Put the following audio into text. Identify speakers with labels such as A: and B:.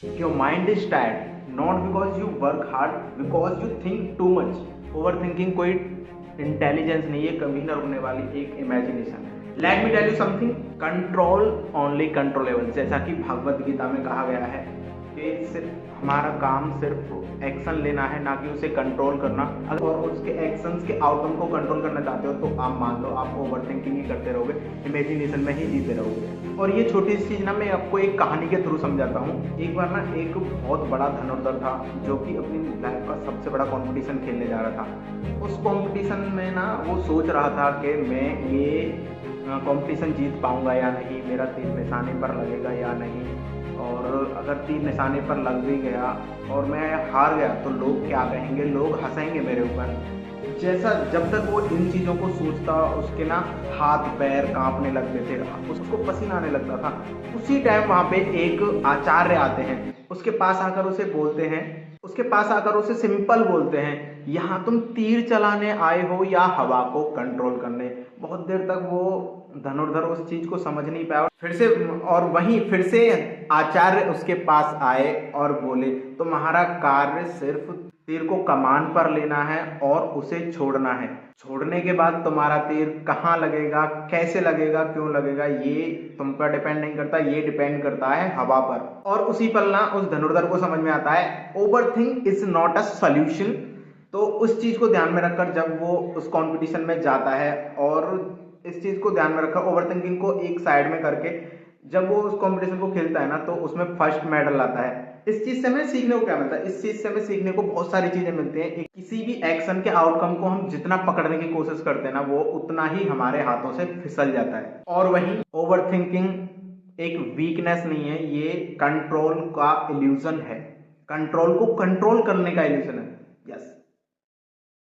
A: Your mind is tired not because you work hard, because you think too much. Over thinking कोई intelligence नहीं है, कभी ना रुकने वाली एक इमेजिनेशन है। Let me tell you something, control only controllable. जैसा कि भगवत गीता में कहा गया है कि सिर्फ हमारा काम सिर्फ एक्शन लेना है, ना कि उसे कंट्रोल करना। अगर और उसके एक्शंस के आउटकम को कंट्रोल करना चाहते हो तो आप मान लो आप ओवर थिंकिंग ही करते रहोगे, इमेजिनेशन में ही जीते रहोगे। और ये छोटी सी चीज़ ना मैं आपको एक कहानी के थ्रू समझाता हूँ। एक बार ना एक बहुत बड़ा धनुर्धर था जो कि अपनी लाइफ का सबसे बड़ा कंपटीशन खेलने जा रहा था। उस कंपटीशन में ना वो सोच रहा था कि मैं ये कंपटीशन जीत पाऊंगा या नहीं, मेरा तीर निशाने पर लगेगा या नहीं, और अगर तीर निशाने पर लग भी गया और मैं हार गया तो लोग क्या कहेंगे, लोग हंसेंगे मेरे ऊपर। जैसा जब तक वो इन चीज़ों को सोचता उसके ना हाथ पैर कांपने लगते थे, उसको पसीना आने लगता था। उसी टाइम वहाँ पे एक आचार्य आते हैं, उसके पास आकर उसे बोलते हैं, उसके पास आकर उसे सिंपल बोलते हैं, यहाँ तुम तीर चलाने आए हो या हवा को कंट्रोल करने। बहुत देर तक वो धनुर्धर उस चीज को समझ नहीं पाया। फिर से आचार्य उसके पास आए और बोले तुम्हारा कार्य सिर्फ तीर को कमान पर लेना है और उसे छोड़ना है। छोड़ने के बाद तुम्हारा तीर कहाँ लगेगा, कैसे लगेगा, क्यों लगेगा, ये तुम पर डिपेंड नहीं करता, ये डिपेंड करता है हवा पर। और उसी पल ना उस धनुर्धर को समझ में आता है over think is not a solution. तो उस चीज को ध्यान में रखकर जब वो उस कंपटीशन में जाता है और इस चीज को ध्यान में रखकर ओवर थिंकिंग को एक साइड में करके जब वो उस कंपटीशन को खेलता है ना तो उसमें फर्स्ट मेडल आता है। इस चीज से हमें सीखने को क्या मिलता है? इस चीज से हमें सीखने को बहुत सारी चीजें मिलती हैं। किसी भी एक्शन के आउटकम को हम जितना पकड़ने की कोशिश करते हैं ना वो उतना ही हमारे हाथों से फिसल जाता है। और वहीं ओवर थिंकिंग एक वीकनेस नहीं है, ये कंट्रोल का इल्यूजन है, कंट्रोल को कंट्रोल करने का इल्यूजन है। यस।